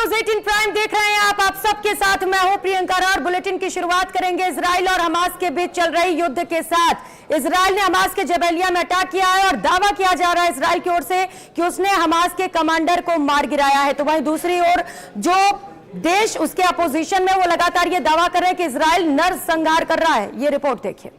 News 18 prime देख रहे हैं आप सबके साथ मैं हूं प्रियंका और बुलेटिन की शुरुआत करेंगे इजराइल और हमास के बीच चल रही युद्ध के साथ। इजराइल ने हमास के जबेलिया में अटैक किया है और दावा किया जा रहा है इजराइल की ओर से कि उसने हमास के कमांडर को मार गिराया है। तो वहीं दूसरी ओर जो देश उसके अपोजिशन में वो लगातार ये दावा कर रहे हैं कि इजराइल नरसंहार कर रहा है। ये रिपोर्ट देखिए।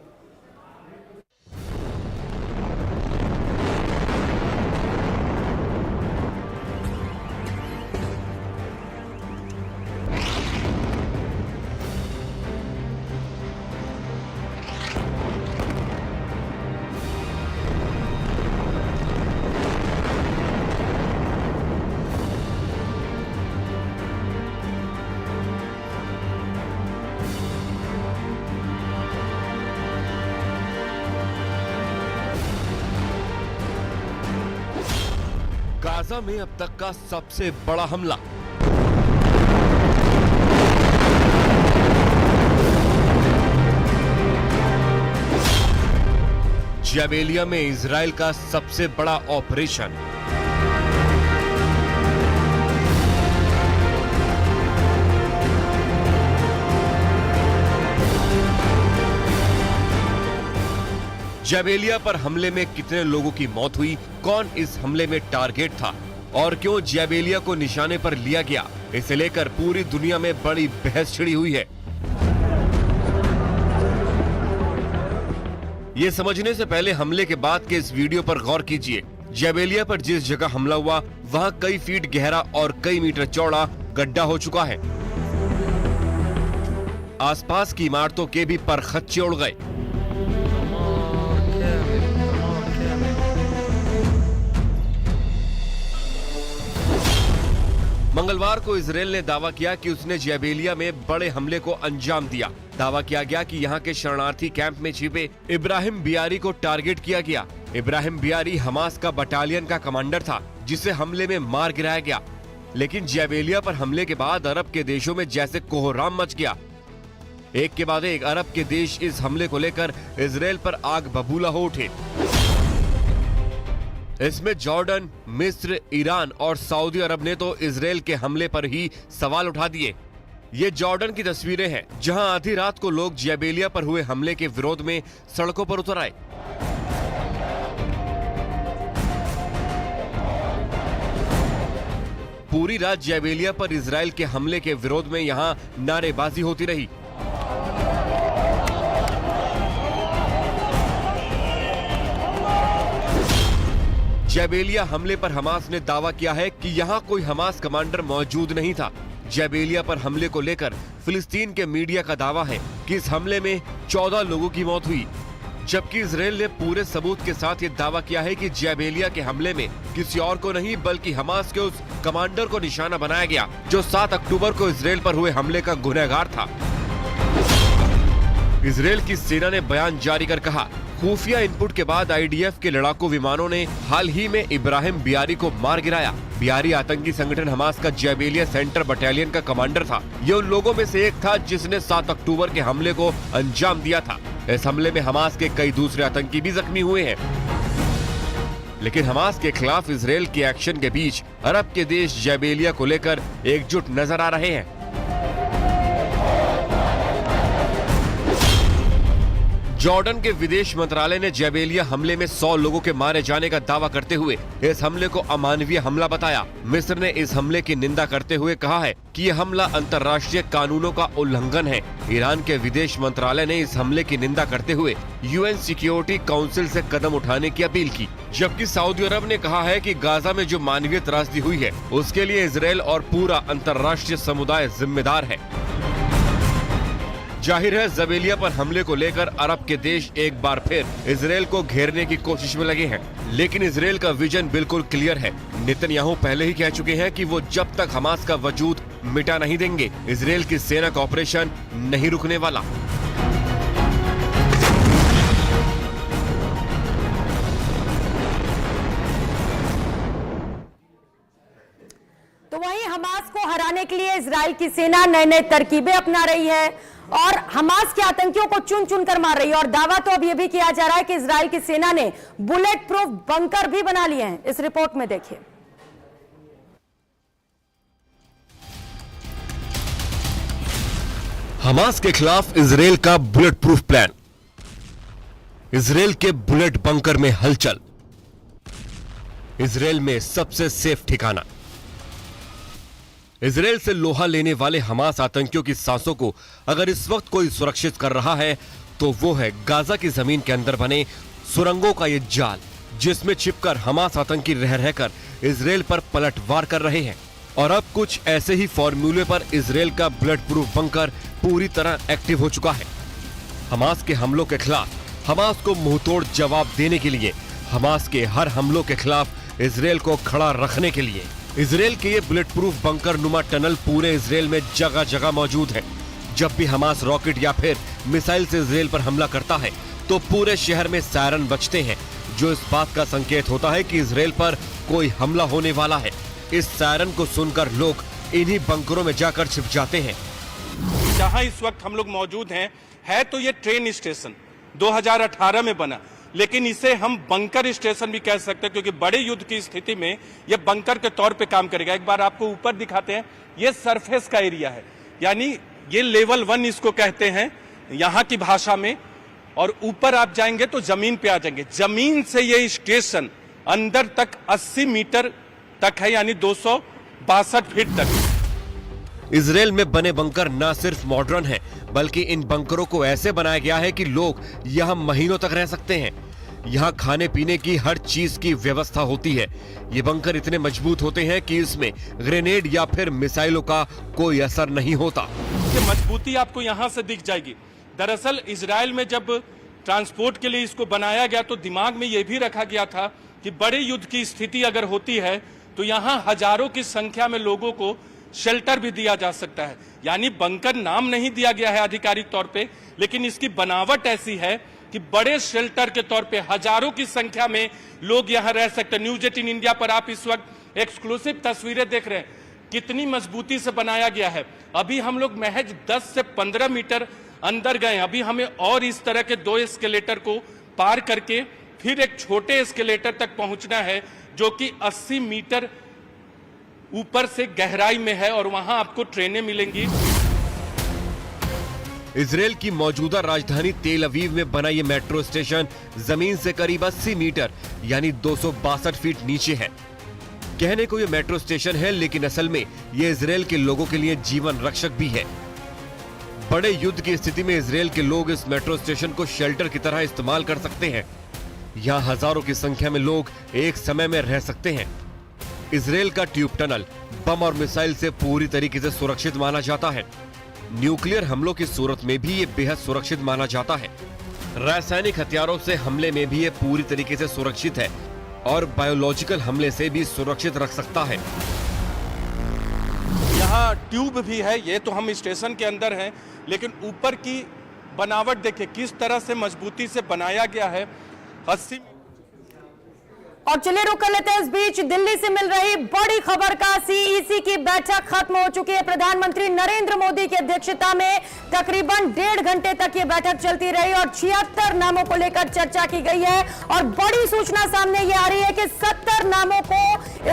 गाजा में अब तक का सबसे बड़ा हमला। जबेलिया में इजराइल का सबसे बड़ा ऑपरेशन। जबेलिया पर हमले में कितने लोगों की मौत हुई, कौन इस हमले में टारगेट था और क्यों जबेलिया को निशाने पर लिया गया, इसे लेकर पूरी दुनिया में बड़ी बहस छिड़ी हुई है। ये समझने से पहले हमले के बाद के इस वीडियो पर गौर कीजिए। जबेलिया पर जिस जगह हमला हुआ वहां कई फीट गहरा और कई मीटर चौड़ा गड्ढा हो चुका है। आसपास की इमारतों के भी परखच्चे उड़ गए। मंगलवार को इजराइल ने दावा किया कि उसने जबेलिया में बड़े हमले को अंजाम दिया। दावा किया गया कि यहां के शरणार्थी कैंप में छिपे इब्राहिम बियारी को टारगेट किया गया। इब्राहिम बियारी हमास का बटालियन का कमांडर था जिसे हमले में मार गिराया गया। लेकिन जबेलिया पर हमले के बाद अरब के देशों में जैसे कोहराम मच गया। एक के बाद एक अरब के देश इस हमले को लेकर इजराइल पर आग बबूला हो उठे। इसमें जॉर्डन, मिस्र, ईरान और सऊदी अरब ने तो इजराइल के हमले पर ही सवाल उठा दिए। ये जॉर्डन की तस्वीरें हैं जहां आधी रात को लोग जबेलिया पर हुए हमले के विरोध में सड़कों पर उतर आए। पूरी रात जबेलिया पर इजराइल के हमले के विरोध में यहां नारेबाजी होती रही। जबेलिया हमले पर हमास ने दावा किया है कि यहां कोई हमास कमांडर मौजूद नहीं था। जबेलिया पर हमले को लेकर फिलिस्तीन के मीडिया का दावा है कि इस हमले में 14 लोगों की मौत हुई, जबकि इजराइल ने पूरे सबूत के साथ ये दावा किया है कि जबेलिया के हमले में किसी और को नहीं बल्कि हमास के उस कमांडर को निशाना बनाया गया जो 7 अक्टूबर को इजराइल पर हुए हमले का गुनहगार था। इजराइल की सेना ने बयान जारी कर कहा, खुफिया इनपुट के बाद आईडीएफ के लड़ाकू विमानों ने हाल ही में इब्राहिम बियारी को मार गिराया। बियारी आतंकी संगठन हमास का जबेलिया सेंटर बटालियन का कमांडर था। ये उन लोगों में से एक था जिसने 7 अक्टूबर के हमले को अंजाम दिया था। इस हमले में हमास के कई दूसरे आतंकी भी जख्मी हुए हैं। लेकिन हमास के खिलाफ इजराइल के एक्शन के बीच अरब के देश जबेलिया को लेकर एकजुट नजर आ रहे हैं। जॉर्डन के विदेश मंत्रालय ने जबेलिया हमले में 100 लोगों के मारे जाने का दावा करते हुए इस हमले को अमानवीय हमला बताया। मिस्र ने इस हमले की निंदा करते हुए कहा है कि यह हमला अंतर्राष्ट्रीय कानूनों का उल्लंघन है। ईरान के विदेश मंत्रालय ने इस हमले की निंदा करते हुए यूएन सिक्योरिटी काउंसिल से कदम उठाने की अपील की, जबकि सऊदी अरब ने कहा है कि गाजा में जो मानवीय त्रासदी हुई है उसके लिए इजराइल और पूरा अंतर्राष्ट्रीय समुदाय जिम्मेदार है। जाहिर है जबेलिया पर हमले को लेकर अरब के देश एक बार फिर इजराइल को घेरने की कोशिश में लगे हैं, लेकिन इजराइल का विजन बिल्कुल क्लियर है। नेतन्याहू पहले ही कह चुके हैं कि वो जब तक हमास का वजूद मिटा नहीं देंगे, इजराइल की सेना का ऑपरेशन नहीं रुकने वाला। तो वहीं हमास को हराने के लिए इजराइल की सेना नए नए तरकीबें अपना रही है और हमास के आतंकियों को चुन चुन कर मार रही है। और दावा तो अब यह भी किया जा रहा है कि इजराइल की सेना ने बुलेट प्रूफ बंकर भी बना लिए हैं। इस रिपोर्ट में देखिए। हमास के खिलाफ इजराइल का बुलेट प्रूफ प्लान। इजराइल के बुलेट बंकर में हलचल। इजराइल में सबसे सेफ ठिकाना। इजराइल से लोहा लेने वाले हमास आतंकियों की सांसों को अगर इस वक्त कोई सुरक्षित कर रहा है तो वो है गाजा की जमीन के अंदर बने सुरंगों का ये जाल, जिसमें छिपकर हमास आतंकी रह रहकर इजराइल पर पलटवार कर रहे हैं। और अब कुछ ऐसे ही फॉर्मूले पर इजराइल का बुलेट प्रूफ बंकर पूरी तरह एक्टिव हो चुका है। हमास के हमलों के खिलाफ हमास को मुंहतोड़ जवाब देने के लिए, हमास के हर हमलों के खिलाफ इजराइल को खड़ा रखने के लिए इजराइल के ये बुलेट प्रूफ बंकर नुमा टनल पूरे इजराइल में जगह जगह मौजूद है। जब भी हमास रॉकेट या फिर मिसाइल से इजराइल पर हमला करता है तो पूरे शहर में सायरन बजते हैं, जो इस बात का संकेत होता है कि इजराइल पर कोई हमला होने वाला है। इस सायरन को सुनकर लोग इन्हीं बंकरों में जाकर छिप जाते हैं। जहां इस वक्त हम लोग मौजूद हैं, है तो ये ट्रेन स्टेशन 2018 में बना, लेकिन इसे हम बंकर स्टेशन भी कह सकते हैं, क्योंकि बड़े युद्ध की स्थिति में ये बंकर के तौर पे काम करेगा। एक बार आपको ऊपर दिखाते हैं, ये सरफेस का एरिया है, यानी ये लेवल 1 इसको कहते हैं यहाँ की भाषा में। और ऊपर आप जाएंगे तो जमीन पे आ जाएंगे। जमीन से ये स्टेशन अंदर तक 80 मीटर तक है, यानी 262 फीट तक। इजराइल में बने बंकर न सिर्फ मॉडर्न हैं, बल्कि इन बंकरों को ऐसे बनाया गया है कि लोग यहां महीनों तक रह सकते हैं। यहां खाने पीने की हर चीज की व्यवस्था होती है। ये बंकर इतने मजबूत होते हैं कि इसमें ग्रेनेड या फिर मिसाइलों का कोई असर नहीं होता। ये मजबूती आपको यहां से दिख जाएगी। दरअसल इजराइल में जब ट्रांसपोर्ट के लिए इसको बनाया गया तो दिमाग में यह भी रखा गया था कि बड़े युद्ध की स्थिति अगर होती है तो यहां हजारों की संख्या में लोगों को शेल्टर भी दिया जा सकता है। यानी बंकर नाम नहीं दिया गया है आधिकारिक तौर पे, लेकिन इसकी बनावट ऐसी है कि बड़े शेल्टर के तौर पे हजारों की संख्या में लोग यहां रह सकते हैं। न्यूज 18 इंडिया पर आप इस वक्त एक्सक्लूसिव तस्वीरें देख रहे हैं, कितनी मजबूती से बनाया गया है। अभी हम लोग महज 10 से 15 मीटर अंदर गए। अभी हमें और इस तरह के 2 एस्केलेटर को पार करके फिर एक छोटे एस्केलेटर तक पहुंचना है, जो कि 80 मीटर ऊपर से गहराई में है, और वहां आपको ट्रेनें मिलेंगी। इजराइल की मौजूदा राजधानी तेल अवीव में बना ये मेट्रो स्टेशन जमीन से करीब 80 मीटर यानी 262 फीट नीचे है। कहने को ये मेट्रो स्टेशन है, लेकिन असल में ये इजराइल के लोगों के लिए जीवन रक्षक भी है। बड़े युद्ध की स्थिति में इजराइल के लोग इस मेट्रो स्टेशन को शेल्टर की तरह इस्तेमाल कर सकते हैं। यहाँ हजारों की संख्या में लोग एक समय में रह सकते हैं। इजराइल का ट्यूब टनल बम और मिसाइल से पूरी तरीके से सुरक्षित माना जाता है। न्यूक्लियर हमलों की सूरत में भी ये बेहद सुरक्षित माना जाता है। रासायनिक हथियारों से हमले में भी ये पूरी तरीके से सुरक्षित है और बायोलॉजिकल हमले से भी सुरक्षित रख सकता है। यहाँ ट्यूब भी है। ये तो हम स्टेशन के अंदर हैं, लेकिन ऊपर की बनावट देखिए किस तरह से मजबूती से बनाया गया है। 80 और चलिए रुक कर लेते हैं इस बीच दिल्ली से मिल रही बड़ी खबर का। सीईसी की बैठक खत्म हो चुकी है। प्रधानमंत्री नरेंद्र मोदी की अध्यक्षता में तकरीबन 1.5 घंटे तक ये बैठक चलती रही और 76 नामों को लेकर चर्चा की गई है। और बड़ी सूचना सामने ये आ रही है कि 70 नामों को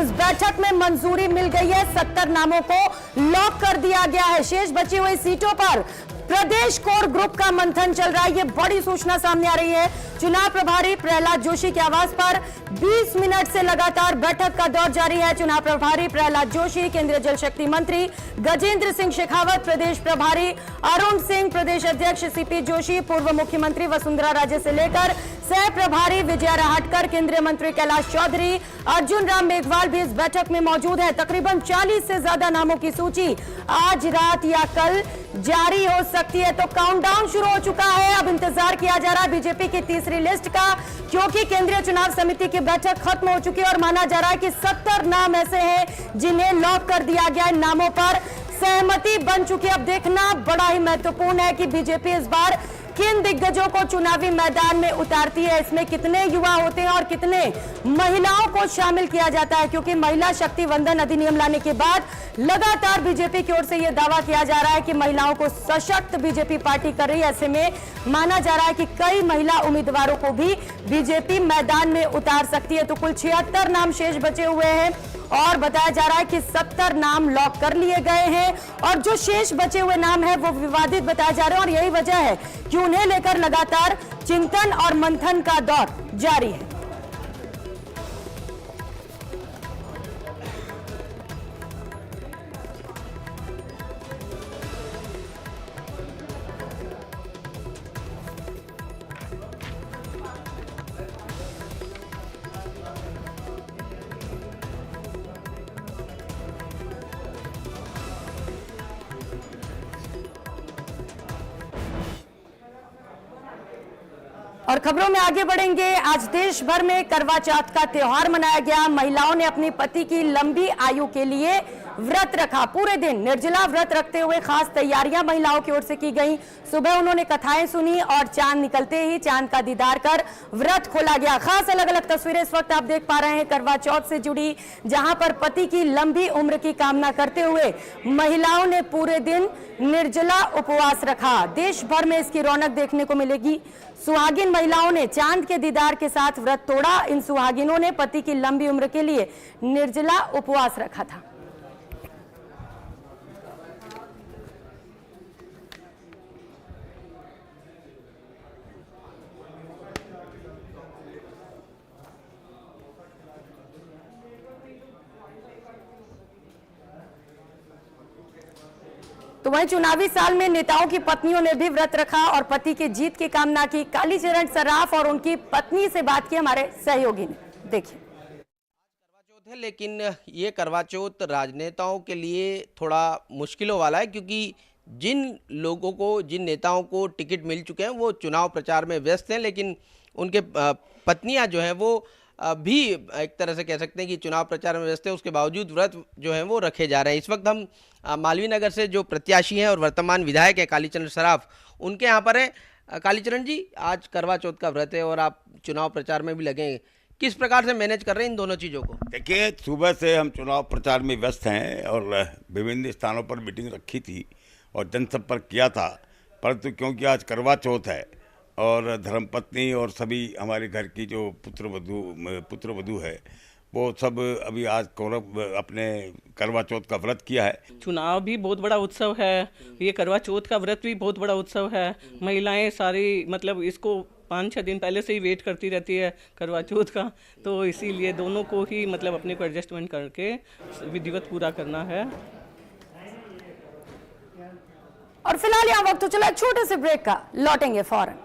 इस बैठक में मंजूरी मिल गई है। 70 नामों को लॉक कर दिया गया है। शेष बची हुई सीटों पर प्रदेश कोर ग्रुप का मंथन चल रहा है। ये बड़ी सूचना सामने आ रही है। चुनाव प्रभारी प्रहलाद जोशी के आवास पर 20 मिनट से लगातार बैठक का दौर जारी है। चुनाव प्रभारी प्रहलाद जोशी, केंद्रीय जल शक्ति मंत्री गजेंद्र सिंह शेखावत, प्रदेश प्रभारी अरुण सिंह, प्रदेश अध्यक्ष सीपी जोशी, पूर्व मुख्यमंत्री वसुंधरा राजे से लेकर सह प्रभारी विजया राहटकर, केंद्रीय मंत्री कैलाश चौधरी, अर्जुन राम मेघवाल भी इस बैठक में मौजूद है। तकरीबन 40 से ज्यादा नामों की सूची आज रात या कल जारी हो सकती है। तो काउंटडाउन शुरू हो चुका है। अब इंतजार किया जा रहा है बीजेपी की तीसरी लिस्ट का, क्योंकि केंद्रीय चुनाव समिति की बैठक खत्म हो चुकी है और माना जा रहा है कि 70 नाम ऐसे हैं जिन्हें लॉक कर दिया गया। इन नामों पर सहमति बन चुकी है। अब देखना बड़ा ही महत्वपूर्ण है कि बीजेपी इस बार किन दिग्गजों को चुनावी मैदान में उतारती है। इसमें कितने युवा होते हैं और कितने महिलाओं को शामिल किया जाता है, क्योंकि महिला शक्ति वंदन अधिनियम लाने के बाद लगातार बीजेपी की ओर से यह दावा किया जा रहा है कि महिलाओं को सशक्त बीजेपी पार्टी कर रही है। ऐसे में माना जा रहा है कि कई महिला उम्मीदवारों को भी बीजेपी मैदान में उतार सकती है। तो कुल 76 नाम शेष बचे हुए हैं और बताया जा रहा है कि 70 नाम लॉक कर लिए गए हैं और जो शेष बचे हुए नाम है वो विवादित बताए जा रहे हैं और यही वजह है कि उन्हें लेकर लगातार चिंतन और मंथन का दौर जारी है। और खबरों में आगे बढ़ेंगे। आज देश भर में करवा चौथ का त्योहार मनाया गया। महिलाओं ने अपने पति की लंबी आयु के लिए व्रत रखा। पूरे दिन निर्जला व्रत रखते हुए खास तैयारियां महिलाओं की ओर से की गई। सुबह उन्होंने कथाएं सुनी और चांद निकलते ही चांद का दीदार कर व्रत खोला गया। खास अलग अलग तस्वीरें इस वक्त आप देख पा रहे हैं करवा चौथ से जुड़ी, जहां पर पति की लंबी उम्र की कामना करते हुए महिलाओं ने पूरे दिन निर्जला उपवास रखा। देश भर में इसकी रौनक देखने को मिलेगी। सुहागिन महिलाओं ने चांद के दीदार के साथ व्रत तोड़ा। इन सुहागिनों ने पति की लंबी उम्र के लिए निर्जला उपवास रखा था। तो वहीं चुनावी साल में नेताओं की पत्नियों ने भी व्रत रखा और पति की जीत की कामना की। कालीचरण सराफ और उनकी पत्नी से बात की हमारे सहयोगी ने, देखिए। करवा चौथ है, लेकिन ये करवा चौथ राजनेताओं के लिए थोड़ा मुश्किलों वाला है, क्योंकि जिन लोगों को, जिन नेताओं को टिकट मिल चुके हैं वो चुनाव प्रचार में व्यस्त हैं, लेकिन उनके पत्नियां जो हैं वो भी एक तरह से कह सकते हैं कि चुनाव प्रचार में व्यस्त है। उसके बावजूद व्रत जो है वो रखे जा रहे हैं। इस वक्त हम मालवीय नगर से जो प्रत्याशी हैं और वर्तमान विधायक हैं कालीचरण सराफ, उनके यहाँ पर है। कालीचरण जी, आज करवा चौथ का व्रत है और आप चुनाव प्रचार में भी लगे हैं, किस प्रकार से मैनेज कर रहे हैं इन दोनों चीज़ों को? देखिए, सुबह से हम चुनाव प्रचार में व्यस्त हैं और विभिन्न स्थानों पर मीटिंग रखी थी और जनसंपर्क किया था, परंतु क्योंकि आज करवा चौथ है और धर्मपत्नी और सभी हमारे घर की जो पुत्र वधू है वो सब अभी आज अपने करवा चौथ का व्रत किया है। चुनाव भी बहुत बड़ा उत्सव है, ये करवा चौथ का व्रत भी बहुत बड़ा उत्सव है। महिलाएं सारी मतलब इसको 5-6 दिन पहले से ही वेट करती रहती है करवा चौथ का, तो इसीलिए दोनों को ही मतलब अपने को एडजस्टमेंट करके विधिवत पूरा करना है। और फिलहाल यहाँ वक्त तो चला छोटे से ब्रेक का, लौटेंगे फौरन।